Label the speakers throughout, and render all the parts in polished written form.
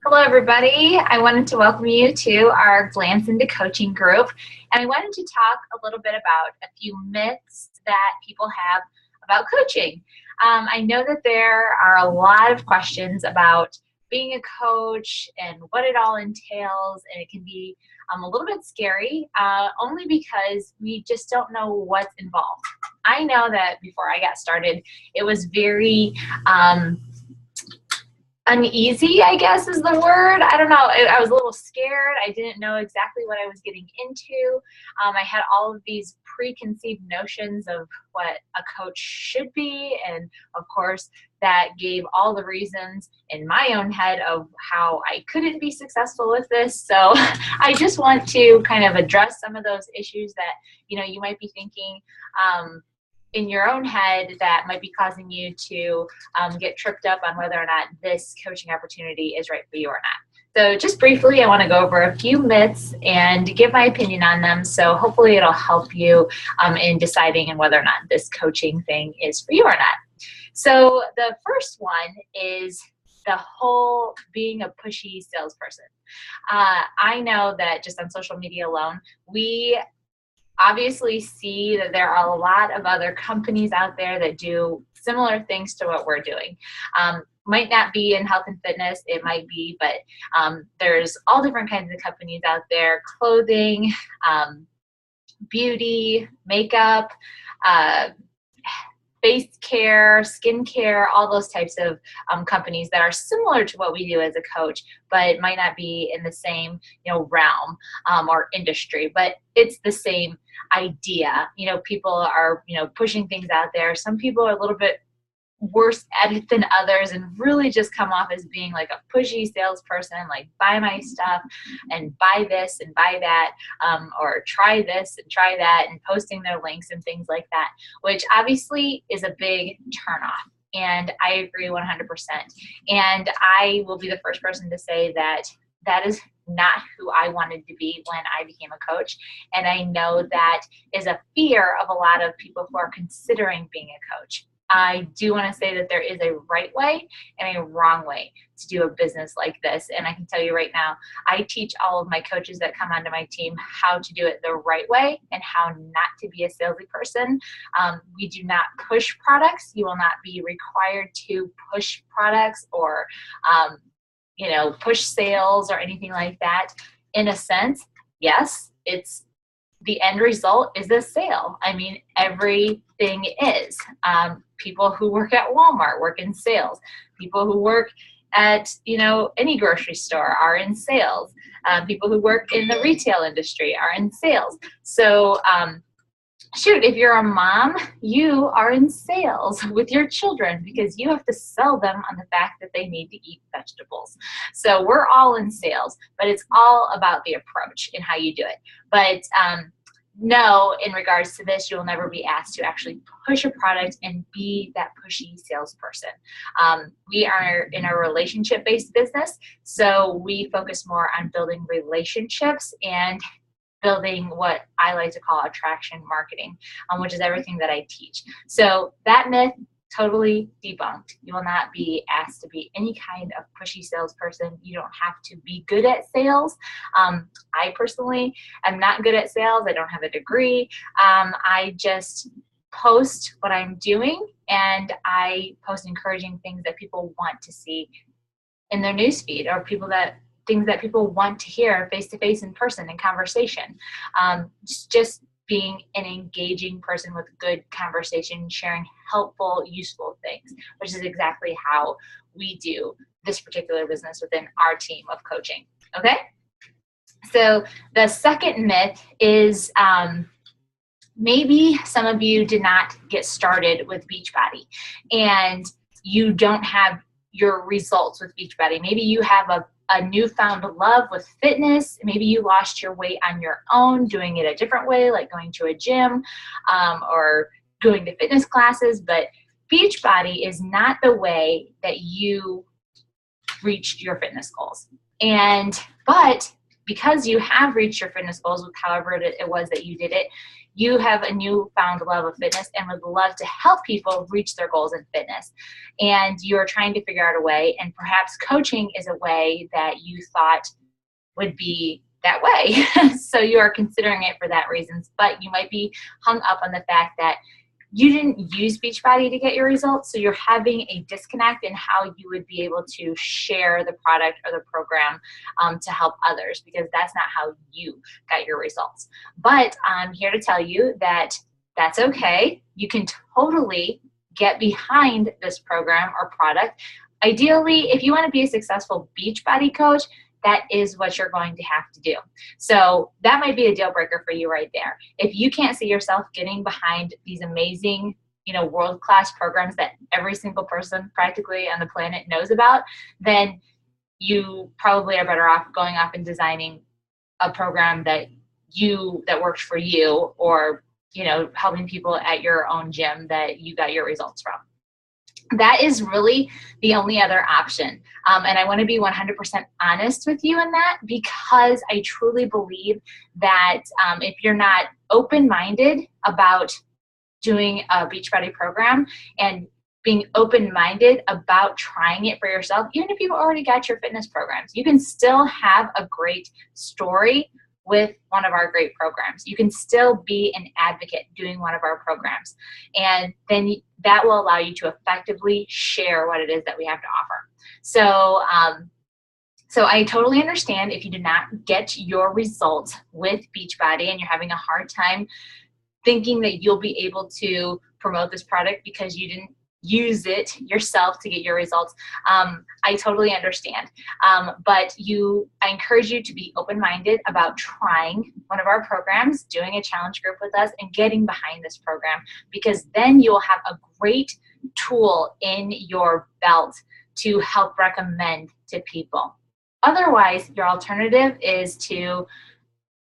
Speaker 1: Hello, everybody. I wanted to welcome you to our Glance into Coaching group. And I wanted to talk a little bit about a few myths that people have about coaching. I know that there are a lot of questions about being a coach and what it all entails, and it can be a little bit scary, only because we just don't know what's involved. I know that before I got started, it was very uneasy, I guess is the word. I don't know. I was a little scared. I didn't know exactly what I was getting into. I had all of these preconceived notions of what a coach should be. And of course, that gave all the reasons in my own head of how I couldn't be successful with this. So I just want to kind of address some of those issues that, you might be thinking, in your own head that might be causing you to get tripped up on whether or not this coaching opportunity is right for you or not. So just briefly, I want to go over a few myths and give my opinion on them. So hopefully it'll help you in deciding on whether or not this coaching thing is for you or not. So the first one is the whole being a pushy salesperson. I know that just on social media alone, we obviously see that there are a lot of other companies out there that do similar things to what we're doing. Might not be in health and fitness, it might be, but there's all different kinds of companies out there: clothing, beauty, makeup, face care, skin care, all those types of companies that are similar to what we do as a coach, but might not be in the same realm or industry, but it's the same idea. People are pushing things out there. Some people are a little bit worse at it than others and really just come off as being like a pushy salesperson, like buy my stuff and buy this and buy that, or try this and try that, and posting their links and things like that, which obviously is a big turnoff. And I agree 100%. And I will be the first person to say that that is not who I wanted to be when I became a coach. And I know that is a fear of a lot of people who are considering being a coach. I do want to say that there is a right way and a wrong way to do a business like this. And I can tell you right now, I teach all of my coaches that come onto my team how to do it the right way and how not to be a salesy person. We do not push products. You will not be required to push products or, push sales or anything like that. In a sense, yes, the end result is a sale. I mean, everything is. People who work at Walmart work in sales. People who work at, any grocery store are in sales. People who work in the retail industry are in sales. So, if you're a mom, you are in sales with your children because you have to sell them on the fact that they need to eat vegetables. So we're all in sales, but it's all about the approach and how you do it. But no, in regards to this, you'll never be asked to actually push a product and be that pushy salesperson. We are in a relationship-based business, so we focus more on building relationships and building what I like to call attraction marketing, which is everything that I teach. So that myth, totally debunked. You will not be asked to be any kind of pushy salesperson. You don't have to be good at sales. I personally am not good at sales. I don't have a degree. I just post what I'm doing, and I post encouraging things that people want to see in their newsfeed, or things that people want to hear face-to-face, in person, in conversation. Just being an engaging person with good conversation, sharing helpful, useful things, which is exactly how we do this particular business within our team of coaching. Okay? So the second myth is maybe some of you did not get started with Beachbody and you don't have your results with Beachbody. Maybe you have a newfound love with fitness. Maybe you lost your weight on your own, doing it a different way, like going to a gym or going to fitness classes. But Beachbody is not the way that you reached your fitness goals. But because you have reached your fitness goals with however it was that you did it, you have a newfound love of fitness and would love to help people reach their goals in fitness. And you're trying to figure out a way, and perhaps coaching is a way that you thought would be that way. So you are considering it for that reasons, but you might be hung up on the fact that you didn't use Beachbody to get your results, so you're having a disconnect in how you would be able to share the product or the program to help others, because that's not how you got your results. But I'm here to tell you that that's okay. You can totally get behind this program or product. Ideally, if you want to be a successful Beachbody coach, that is what you're going to have to do. So that might be a deal breaker for you right there. If you can't see yourself getting behind these amazing, world-class programs that every single person practically on the planet knows about, then you probably are better off going off and designing a program that works for you, or helping people at your own gym that you got your results from. That is really the only other option. And I want to be 100% honest with you in that, because I truly believe that if you're not open-minded about doing a Beachbody program and being open-minded about trying it for yourself, even if you've already got your fitness programs, you can still have a great story with one of our great programs. You can still be an advocate doing one of our programs. And then that will allow you to effectively share what it is that we have to offer. So I totally understand if you did not get your results with Beachbody and you're having a hard time thinking that you'll be able to promote this product because you didn't use it yourself to get your results. I totally understand. But I encourage you to be open-minded about trying one of our programs, doing a challenge group with us, and getting behind this program, because then you'll have a great tool in your belt to help recommend to people. Otherwise, your alternative is to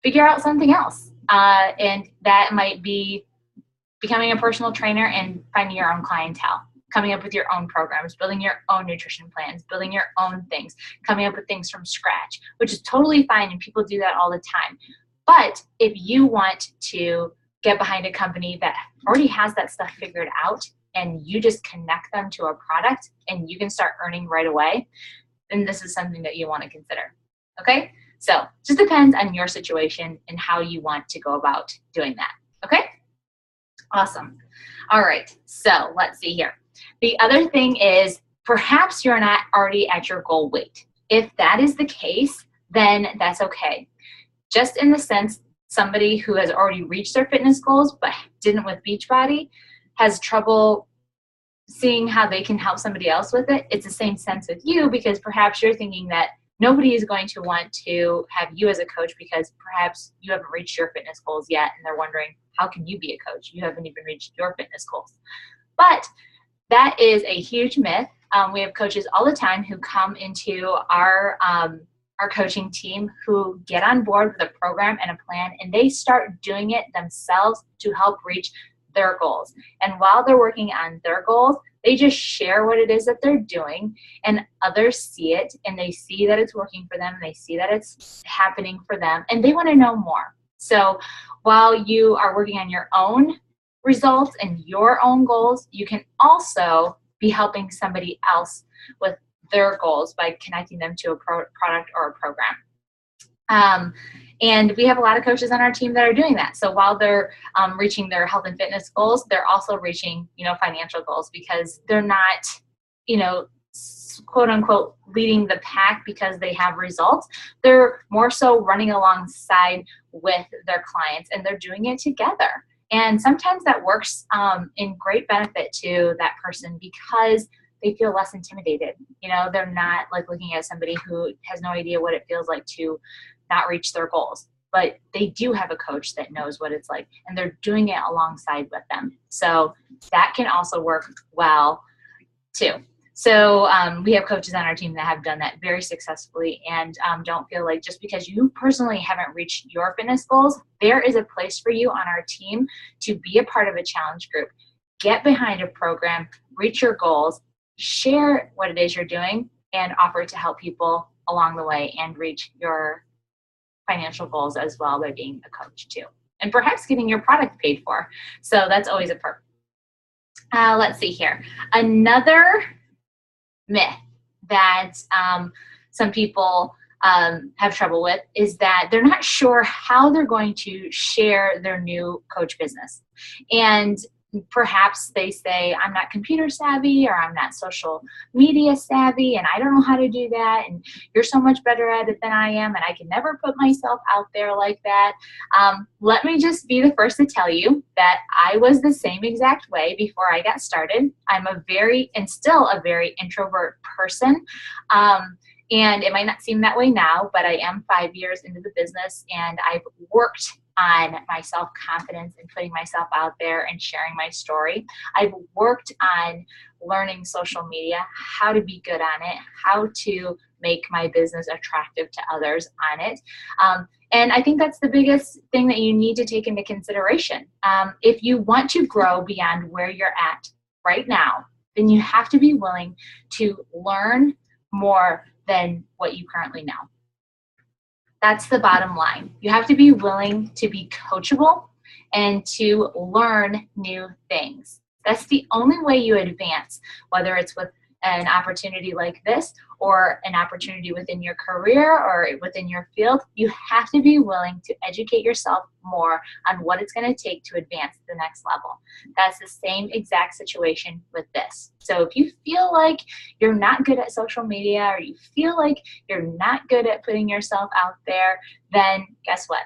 Speaker 1: figure out something else. And that might be becoming a personal trainer and finding your own clientele, coming up with your own programs, building your own nutrition plans, building your own things, coming up with things from scratch, which is totally fine, and people do that all the time. But if you want to get behind a company that already has that stuff figured out, and you just connect them to a product and you can start earning right away, then this is something that you want to consider. Okay? So just depends on your situation and how you want to go about doing that. Okay? Awesome. All right. So let's see here. The other thing is, perhaps you're not already at your goal weight. If that is the case, then that's okay. Just in the sense, somebody who has already reached their fitness goals but didn't with Beachbody has trouble seeing how they can help somebody else with it. It's the same sense with you, because perhaps you're thinking that nobody is going to want to have you as a coach because perhaps you haven't reached your fitness goals yet, and they're wondering, how can you be a coach? You haven't even reached your fitness goals. But that is a huge myth. We have coaches all the time who come into our coaching team who get on board with a program and a plan, and they start doing it themselves to help reach their goals. And while they're working on their goals, they just share what it is that they're doing, and others see it, and they see that it's working for them, and they see that it's happening for them, and they want to know more. So while you are working on your own results and your own goals, you can also be helping somebody else with their goals by connecting them to a product or a program. And we have a lot of coaches on our team that are doing that. So while they're reaching their health and fitness goals, they're also reaching, financial goals, because they're not, quote unquote, leading the pack because they have results. They're more so running alongside with their clients, and they're doing it together. And sometimes that works in great benefit to that person because they feel less intimidated. They're not like looking at somebody who has no idea what it feels like to not reach their goals, but they do have a coach that knows what it's like, and they're doing it alongside with them. So that can also work well too. So we have coaches on our team that have done that very successfully, and don't feel like just because you personally haven't reached your fitness goals, there is a place for you on our team to be a part of a challenge group, get behind a program, reach your goals, share what it is you're doing, and offer to help people along the way and reach your financial goals as well by being a coach too. and perhaps getting your product paid for. So that's always a perk. Let's see here. Another myth that some people have trouble with is that they're not sure how they're going to share their new coach business. And perhaps they say, I'm not computer savvy, or I'm not social media savvy, and I don't know how to do that, and you're so much better at it than I am, and I can never put myself out there like that. Let me just be the first to tell you that I was the same exact way before I got started. I'm a very, and still a very introvert person. And it might not seem that way now, but I am 5 years into the business, and I've worked on my self-confidence and putting myself out there and sharing my story. I've worked on learning social media, how to be good on it, how to make my business attractive to others on it. And I think that's the biggest thing that you need to take into consideration. If you want to grow beyond where you're at right now, then you have to be willing to learn more than what you currently know. That's the bottom line. You have to be willing to be coachable and to learn new things. That's the only way you advance, whether it's with an opportunity like this or an opportunity within your career or within your field. You have to be willing to educate yourself more on what it's going to take to advance to the next level. That's the same exact situation with this. So if you feel like you're not good at social media, or you feel like you're not good at putting yourself out there, then guess what?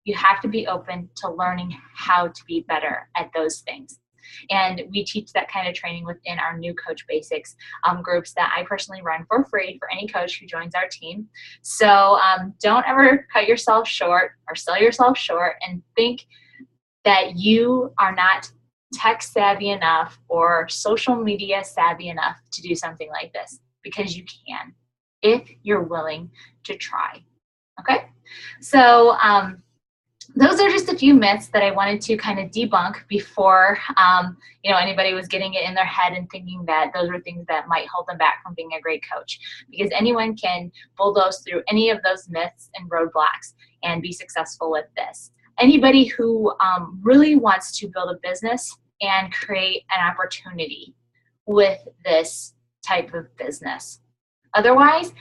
Speaker 1: You have to be open to learning how to be better at those things. And we teach that kind of training within our new Coach Basics groups that I personally run for free for any coach who joins our team. So don't ever cut yourself short or sell yourself short and think that you are not tech savvy enough or social media savvy enough to do something like this, because you can if you're willing to try. Okay? So those are just a few myths that I wanted to kind of debunk before anybody was getting it in their head and thinking that those were things that might hold them back from being a great coach, because anyone can bulldoze through any of those myths and roadblocks and be successful with this. Anybody who really wants to build a business and create an opportunity with this type of business. Otherwise,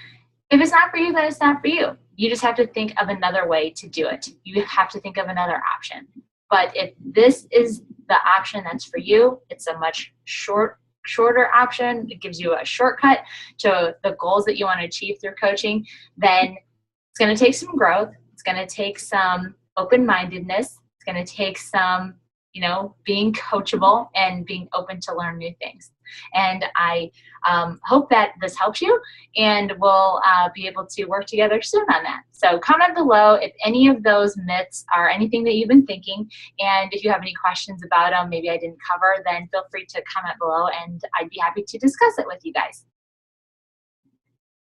Speaker 1: if it's not for you, then it's not for you. You just have to think of another way to do it. You have to think of another option. But if this is the option that's for you, it's a much shorter option. It gives you a shortcut to the goals that you want to achieve through coaching. Then it's going to take some growth. It's going to take some open-mindedness. It's going to take some, being coachable and being open to learn new things. And I hope that this helps you, and we'll be able to work together soon on that. So comment below if any of those myths are anything that you've been thinking, and if you have any questions about them, maybe I didn't cover, then feel free to comment below, and I'd be happy to discuss it with you guys.